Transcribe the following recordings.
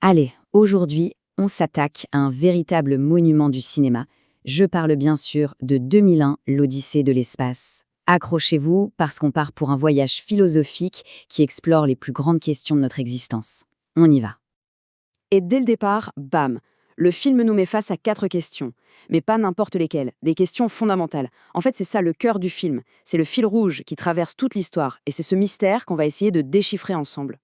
Allez, aujourd'hui, on s'attaque à un véritable monument du cinéma. Je parle bien sûr de 2001, l'Odyssée de l'espace. Accrochez-vous parce qu'on part pour un voyage philosophique qui explore les plus grandes questions de notre existence. On y va. Et dès le départ, bam, le film nous met face à 4 questions. Mais pas n'importe lesquelles, des questions fondamentales. En fait, c'est ça le cœur du film. C'est le fil rouge qui traverse toute l'histoire. Et c'est ce mystère qu'on va essayer de déchiffrer ensemble.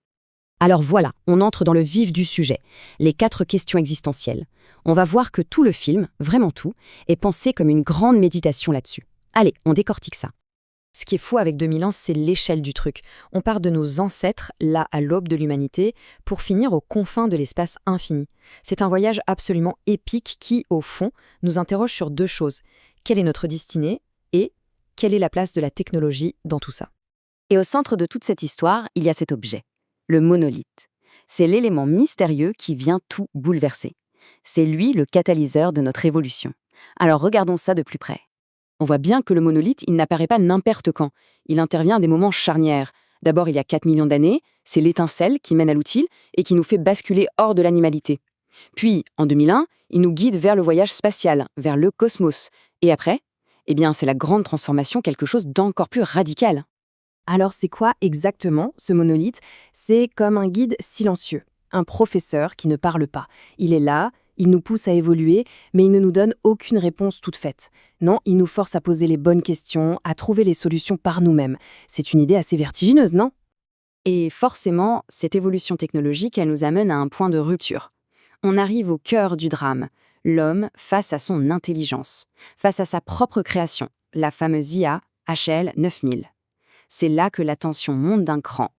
Alors voilà, on entre dans le vif du sujet, les 4 questions existentielles. On va voir que tout le film, vraiment tout, est pensé comme une grande méditation là-dessus. Allez, on décortique ça. Ce qui est fou avec 2001, c'est l'échelle du truc. On part de nos ancêtres, là à l'aube de l'humanité, pour finir aux confins de l'espace infini. C'est un voyage absolument épique qui, au fond, nous interroge sur 2 choses. Quelle est notre destinée et quelle est la place de la technologie dans tout ça? Et au centre de toute cette histoire, il y a cet objet, le monolithe. C'est l'élément mystérieux qui vient tout bouleverser. C'est lui le catalyseur de notre évolution. Alors regardons ça de plus près. On voit bien que le monolithe, il n'apparaît pas n'importe quand. Il intervient à des moments charnières. D'abord, il y a 4 millions d'années, c'est l'étincelle qui mène à l'outil et qui nous fait basculer hors de l'animalité. Puis, en 2001, il nous guide vers le voyage spatial, vers le cosmos. Et après, eh bien, c'est la grande transformation, quelque chose d'encore plus radical. Alors, c'est quoi exactement ce monolithe? C'est comme un guide silencieux, un professeur qui ne parle pas. Il est là, il nous pousse à évoluer, mais il ne nous donne aucune réponse toute faite. Non, il nous force à poser les bonnes questions, à trouver les solutions par nous-mêmes. C'est une idée assez vertigineuse, non? Et forcément, cette évolution technologique, elle nous amène à un point de rupture. On arrive au cœur du drame, l'homme face à son intelligence, face à sa propre création, la fameuse IA HL 9000. C'est là que la tension monte d'un cran.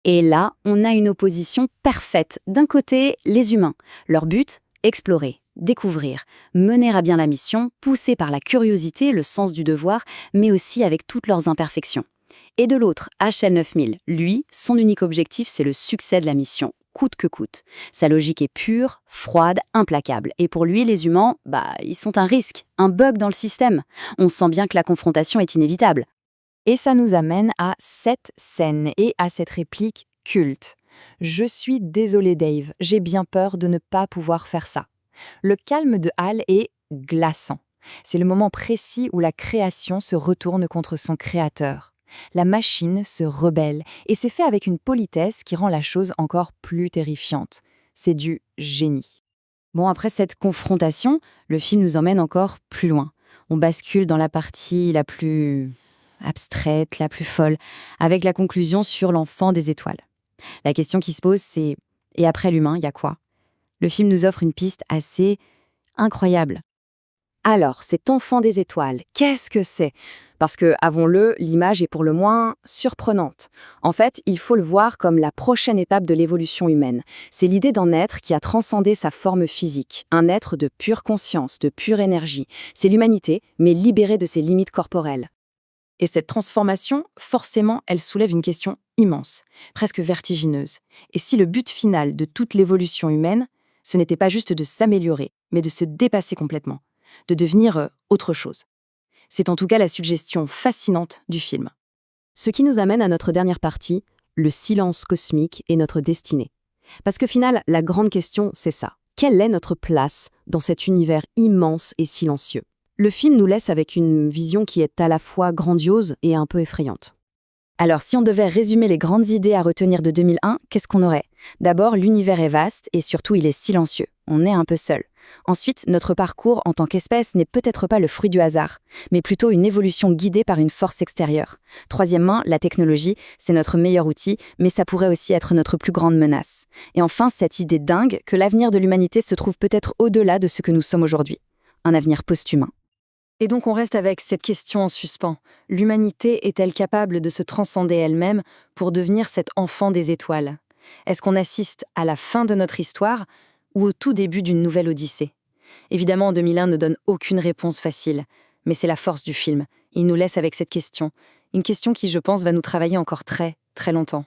Et là, on a une opposition parfaite. D'un côté, les humains. Leur but, explorer, découvrir, mener à bien la mission, poussés par la curiosité, le sens du devoir, mais aussi avec toutes leurs imperfections. Et de l'autre, HL 9000, lui, son unique objectif, c'est le succès de la mission, coûte que coûte. Sa logique est pure, froide, implacable. Et pour lui, les humains, ils sont un risque, un bug dans le système. On sent bien que la confrontation est inévitable. Et ça nous amène à cette scène et à cette réplique culte. Je suis désolé Dave, j'ai bien peur de ne pas pouvoir faire ça. Le calme de Hal est glaçant. C'est le moment précis où la création se retourne contre son créateur. La machine se rebelle et c'est fait avec une politesse qui rend la chose encore plus terrifiante. C'est du génie. Bon, après cette confrontation, le film nous emmène encore plus loin. On bascule dans la partie la plus abstraite, la plus folle, avec la conclusion sur l'enfant des étoiles. La question qui se pose, c'est « et après l'humain, il y a quoi ?» Le film nous offre une piste assez incroyable. Alors, cet enfant des étoiles, qu'est-ce que c'est? Parce que, avouons-le, l'image est pour le moins surprenante. En fait, il faut le voir comme la prochaine étape de l'évolution humaine. C'est l'idée d'un être qui a transcendé sa forme physique, un être de pure conscience, de pure énergie. C'est l'humanité, mais libérée de ses limites corporelles. Et cette transformation, forcément, elle soulève une question immense, presque vertigineuse. Et si le but final de toute l'évolution humaine, ce n'était pas juste de s'améliorer, mais de se dépasser complètement, de devenir autre chose? C'est en tout cas la suggestion fascinante du film. Ce qui nous amène à notre dernière partie, le silence cosmique et notre destinée. Parce qu'au final, la grande question, c'est ça. Quelle est notre place dans cet univers immense et silencieux? Le film nous laisse avec une vision qui est à la fois grandiose et un peu effrayante. Alors, si on devait résumer les grandes idées à retenir de 2001, qu'est-ce qu'on aurait? D'abord, l'univers est vaste et surtout, il est silencieux. On est un peu seul. Ensuite, notre parcours en tant qu'espèce n'est peut-être pas le fruit du hasard, mais plutôt une évolution guidée par une force extérieure. Troisièmement, la technologie, c'est notre meilleur outil, mais ça pourrait aussi être notre plus grande menace. Et enfin, cette idée dingue que l'avenir de l'humanité se trouve peut-être au-delà de ce que nous sommes aujourd'hui. Un avenir post-humain. Et donc on reste avec cette question en suspens. L'humanité est-elle capable de se transcender elle-même pour devenir cet enfant des étoiles? Est-ce qu'on assiste à la fin de notre histoire ou au tout début d'une nouvelle odyssée? Évidemment, 2001 ne donne aucune réponse facile, mais c'est la force du film. Il nous laisse avec cette question. Une question qui, je pense, va nous travailler encore très, très longtemps.